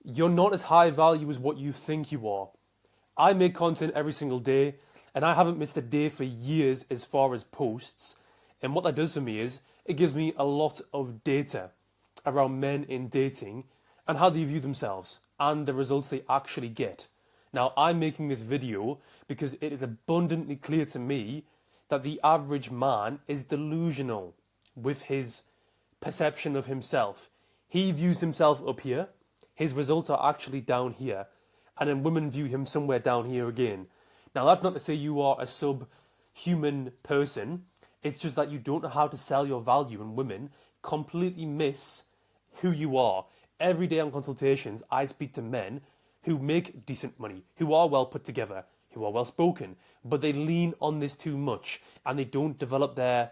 You're not as high value as what you think you are. I make content every single day, and I haven't missed a day for years as far as posts. And what that does for me is it gives me a lot of data around men in dating and how they view themselves and the results they actually get. Now, I'm making this video because it is abundantly clear to me that the average man is delusional with his perception of himself. He views himself up here, his results are actually down here, and then women view him somewhere down here again. Now, that's not to say you are a subhuman person, it's just that you don't know how to sell your value, and women completely miss who you are. Every day on consultations, I speak to men who make decent money, who are well put together, who are well spoken, but they lean on this too much and they don't develop their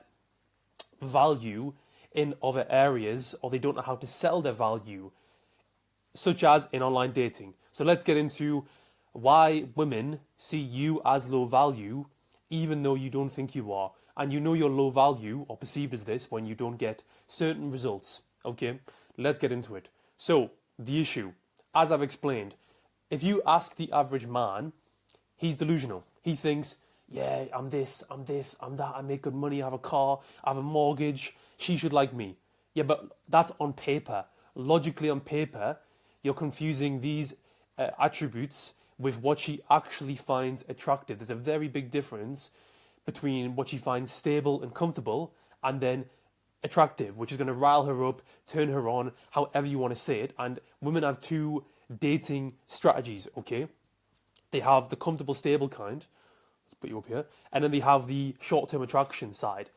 value in other areas, or they don't know how to sell their value, such as in online dating. So let's get into why women see you as low value even though you don't think you are. And you know you're low value or perceived as this when you don't get certain results. Okay, let's get into it. So, the issue, as I've explained, if you ask the average man, he's delusional. He thinks, yeah, I'm this, I'm that, I make good money, I have a car, I have a mortgage, she should like me. Yeah, but that's on paper. Logically on paper, you're confusing these attributes with what she actually finds attractive. There's a very big difference between what she finds stable and comfortable and then attractive, which is going to rile her up, turn her on, however you want to say it. And women have two dating strategies, okay? They have the comfortable, stable kind, let's put you up here, and then they have the short-term attraction side.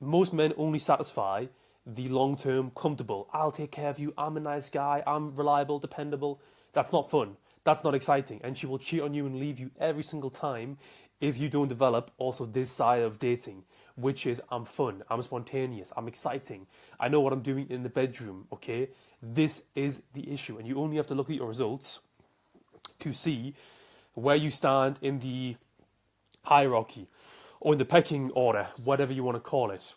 Most men only satisfy the long-term, comfortable. I'll take care of you, I'm a nice guy, I'm reliable, dependable. That's not fun. That's not exciting. And she will cheat on you and leave you every single time if you don't develop also this side of dating, which is I'm fun, I'm spontaneous, I'm exciting, I know what I'm doing in the bedroom, okay? This is the issue. And you only have to look at your results to see where you stand in the hierarchy or in the pecking order, whatever you want to call it.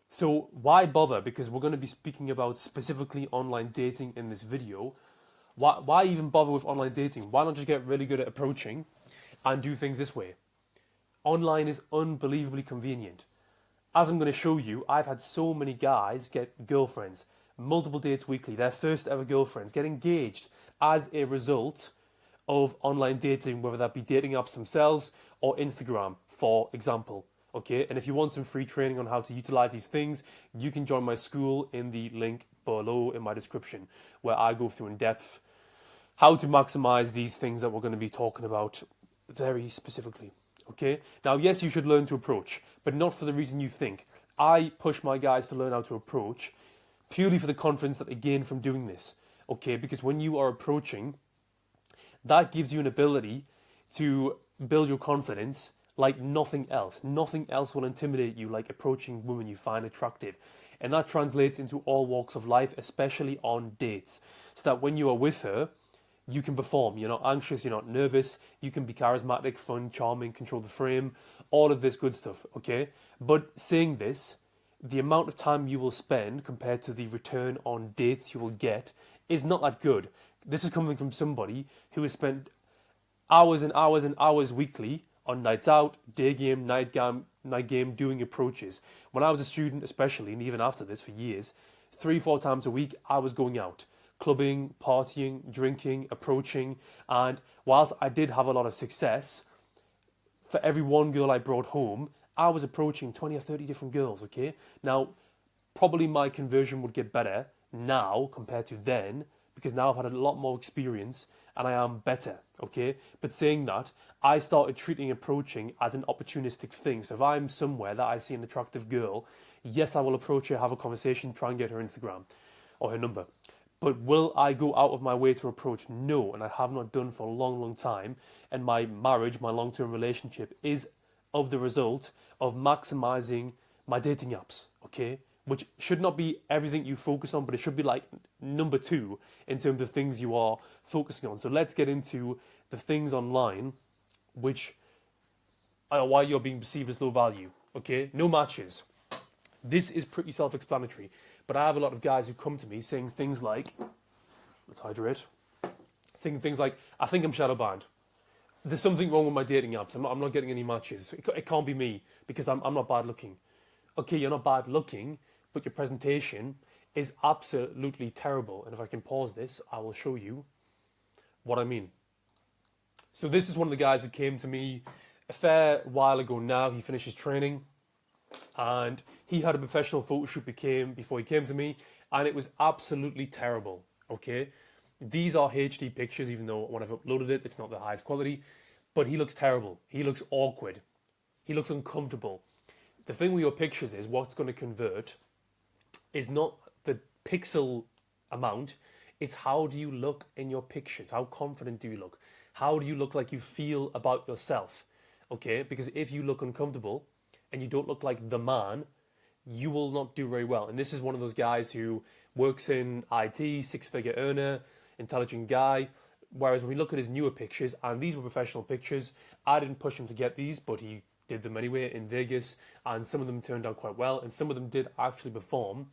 So why bother? Because we're going to be speaking about specifically online dating in this video. Why even bother with online dating? Why not just get really good at approaching and do things this way? Online is unbelievably convenient. As I'm going to show you, I've had so many guys get girlfriends, multiple dates weekly, their first ever girlfriends, get engaged as a result of online dating, whether that be dating apps themselves or Instagram, for example. Okay, and if you want some free training on how to utilize these things, you can join my school in the link below in my description, where I go through in depth how to maximize these things that we're going to be talking about very specifically. Okay, now yes, you should learn to approach, but not for the reason you think. I push my guys to learn how to approach purely for the confidence that they gain from doing this. Okay, because when you are approaching, that gives you an ability to build your confidence like nothing else. Nothing else will intimidate you like approaching women you find attractive. And that translates into all walks of life, especially on dates. So that when you are with her, you can perform. You're not anxious, you're not nervous, you can be charismatic, fun, charming, control the frame, all of this good stuff, okay? But saying this, the amount of time you will spend compared to the return on dates you will get is not that good. This is coming from somebody who has spent hours and hours and hours weekly on nights out, day game, night game, doing approaches. When I was a student especially, and even after this for years, 3-4 times a week I was going out. Clubbing, partying, drinking, approaching, and whilst I did have a lot of success, for every one girl I brought home, I was approaching 20 or 30 different girls, okay? Now, probably my conversion would get better now compared to then, because now I've had a lot more experience and I am better, okay? But saying that, I started treating approaching as an opportunistic thing. So if I'm somewhere that I see an attractive girl, yes, I will approach her, have a conversation, try and get her Instagram or her number. But will I go out of my way to approach? No, and I have not done for a long, long time. And my marriage, my long-term relationship is of the result of maximizing my dating apps, okay? Which should not be everything you focus on, but it should be like number 2 in terms of things you are focusing on. So let's get into the things online which are why you're being perceived as low value, okay? No matches. This is pretty self-explanatory, but I have a lot of guys who come to me saying things like, let's hydrate. saying things like, I think I'm shadow banned. There's something wrong with my dating apps. I'm not getting any matches. It can't be me because I'm not bad looking. Okay, you're not bad looking, but your presentation is absolutely terrible. And if I can pause this, I will show you what I mean. So this is one of the guys who came to me a fair while ago now. He finished his training and he had a professional photo shoot before he came to me, and it was absolutely terrible. Okay, these are HD pictures, even though when I've uploaded it, it's not the highest quality, but he looks terrible. He looks awkward. He looks uncomfortable. The thing with your pictures is what's going to convert is not the pixel amount, it's how do you look in your pictures? How confident do you look? How do you look like you feel about yourself? Okay, because if you look uncomfortable and you don't look like the man, you will not do very well. And this is one of those guys who works in IT, six-figure earner, intelligent guy. Whereas when we look at his newer pictures, and these were professional pictures, I didn't push him to get these, but he did them anyway in Vegas, and some of them turned out quite well, and some of them did actually perform.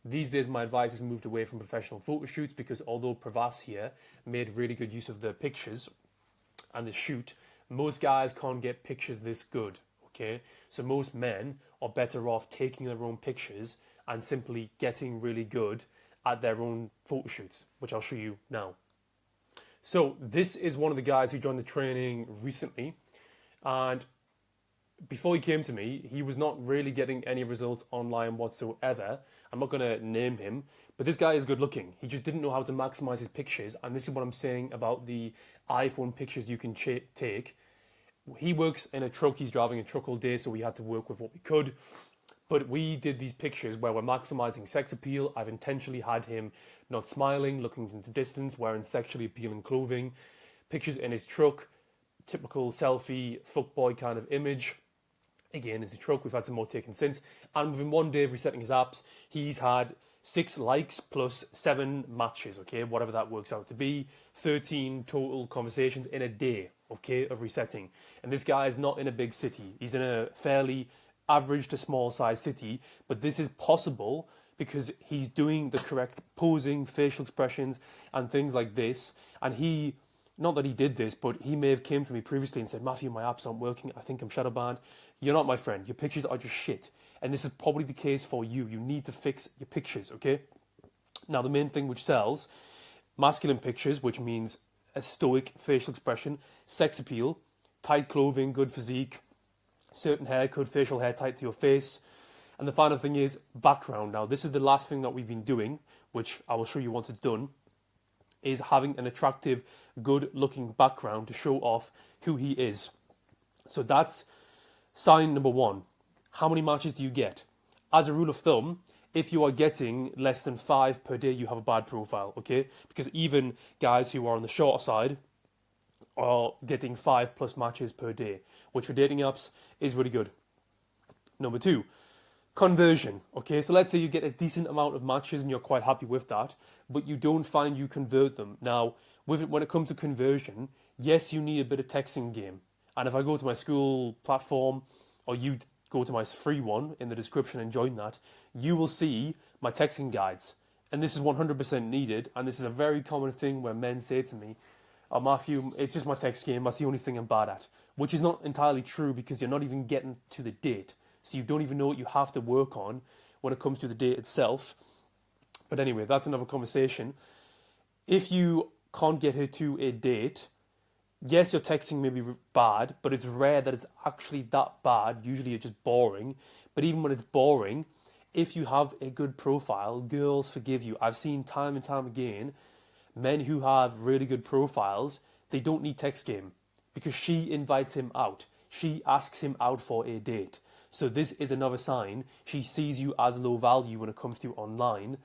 These days, my advice has moved away from professional photo shoots because although Pravas here made really good use of the pictures and the shoot, most guys can't get pictures this good. Okay, so most men are better off taking their own pictures and simply getting really good at their own photo shoots, which I'll show you now. So this is one of the guys who joined the training recently, and before he came to me, he was not really getting any results online whatsoever. I'm not going to name him, but this guy is good looking. He just didn't know how to maximize his pictures, and this is what I'm saying about the iPhone pictures you can take. He works in a truck, he's driving a truck all day, so we had to work with what we could. But we did these pictures where we're maximizing sex appeal. I've intentionally had him not smiling, looking into the distance, wearing sexually appealing clothing. Pictures in his truck, typical selfie, fuckboy kind of image. Again, it's a truck, we've had some more taken since. And within 1 day of resetting his apps, he's had 6 likes plus 7 matches, okay? Whatever that works out to be. 13 total conversations in a day, okay, of resetting. And this guy is not in a big city. He's in a fairly average to small size city, but this is possible because he's doing the correct posing, facial expressions, and things like this. And he, not that he did this, but he may have came to me previously and said, Matthew, my apps aren't working. I think I'm shadow banned. You're not, my friend. Your pictures are just shit. And this is probably the case for you. You need to fix your pictures, okay? Now, the main thing which sells, masculine pictures, which means a stoic facial expression, sex appeal, tight clothing, good physique, certain haircut, facial hair tight to your face. And the final thing is background. Now, this is the last thing that we've been doing, which I will show you once it's done, is having an attractive, good-looking background to show off who he is. So that's sign number 1. How many matches do you get? As a rule of thumb, if you are getting less than 5 per day, you have a bad profile, okay? Because even guys who are on the shorter side are getting 5+ matches per day, which for dating apps is really good. Number 2, conversion, okay? So let's say you get a decent amount of matches and you're quite happy with that, but you don't find you convert them. Now, when it comes to conversion, yes, you need a bit of texting game. And if I go to my school platform, or you go to my free one in the description and join that, you will see my texting guides. And this is 100% needed, and this is a very common thing where men say to me, oh, Matthew, it's just my text game, that's the only thing I'm bad at. Which is not entirely true because you're not even getting to the date. So you don't even know what you have to work on when it comes to the date itself. But anyway, that's another conversation. If you can't get her to a date, yes, your texting may be bad, but it's rare that it's actually that bad. Usually it's just boring. But even when it's boring, if you have a good profile, girls forgive you. I've seen time and time again, men who have really good profiles, they don't need text game because she invites him out. She asks him out for a date. So this is another sign she sees you as low value when it comes to online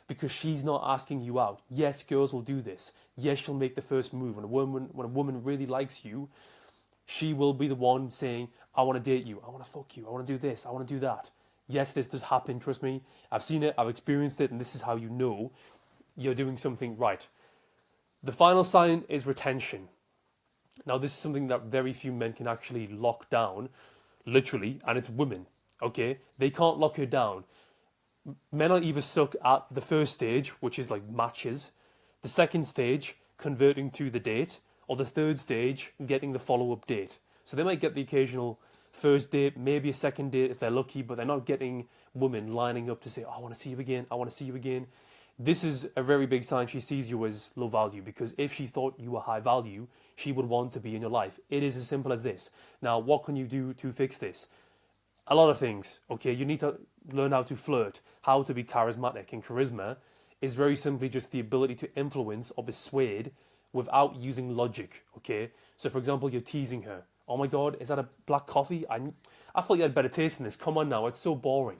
because she's not asking you out. Yes, girls will do this. Yes, she'll make the first move. When a woman really likes you, she will be the one saying, I want to date you, I want to fuck you, I want to do this, I want to do that. Yes, this does happen, trust me. I've seen it, I've experienced it, and this is how you know you're doing something right. The final sign is retention. Now, this is something that very few men can actually lock down, literally, and it's women, okay? They can't lock her down. Men are either stuck at the first stage, which is like matches. The second stage, converting to the date, or the third stage, getting the follow-up date. So they might get the occasional first date, maybe a second date if they're lucky, but they're not getting women lining up to say, oh, I want to see you again, I want to see you again. This is a very big sign she sees you as low value, because if she thought you were high value, she would want to be in your life. It is as simple as this. Now, what can you do to fix this? A lot of things, okay? You need to learn how to flirt, how to be charismatic. And charisma is very simply just the ability to influence or persuade without using logic, okay? So, for example, you're teasing her. Oh my God, is that a black coffee? I thought you had better taste than this. Come on now, it's so boring.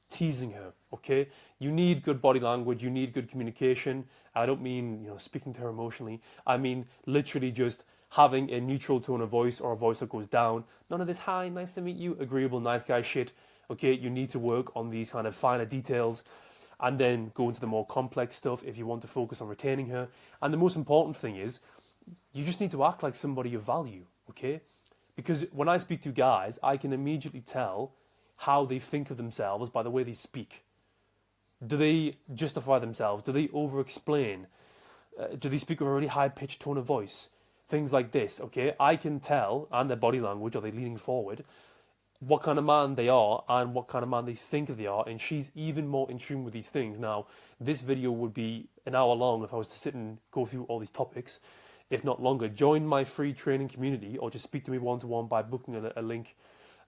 Teasing her, okay? You need good body language, you need good communication. I don't mean, speaking to her emotionally. I mean literally just having a neutral tone of voice, or a voice that goes down. None of this, hi, nice to meet you, agreeable, nice guy shit. Okay, you need to work on these kind of finer details and then go into the more complex stuff if you want to focus on retaining her. And the most important thing is, you just need to act like somebody of value, okay? Because when I speak to guys, I can immediately tell how they think of themselves by the way they speak. Do they justify themselves? Do they over-explain? Do they speak with a really high-pitched tone of voice? Things like this, okay? I can tell, and their body language, are they leaning forward, what kind of man they are and what kind of man they think they are, and she's even more in tune with these things. Now, this video would be an hour long if I was to sit and go through all these topics, if not longer. Join my free training community, or just speak to me one-to-one by booking a link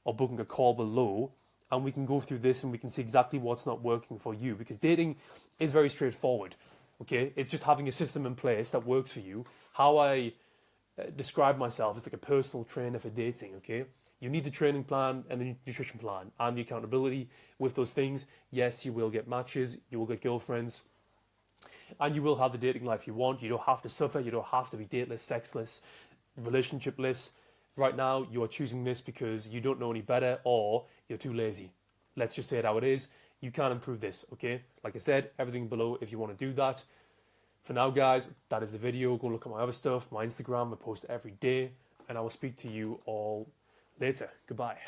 or booking a call below, and we can go through this and we can see exactly what's not working for you, because dating is very straightforward, okay? It's just having a system in place that works for you. How I describe myself as like a personal trainer for dating, okay? You need the training plan and the nutrition plan and the accountability with those things. Yes, you will get matches, you will get girlfriends, and you will have the dating life you want. You don't have to suffer, you don't have to be dateless, sexless, relationshipless. Right now, you are choosing this because you don't know any better, or you're too lazy. Let's just say it how it is. You can improve this, okay? Like I said, everything below if you want to do that. For now, guys, that is the video. Go look at my other stuff, my Instagram. I post every day, and I will speak to you all later. Goodbye.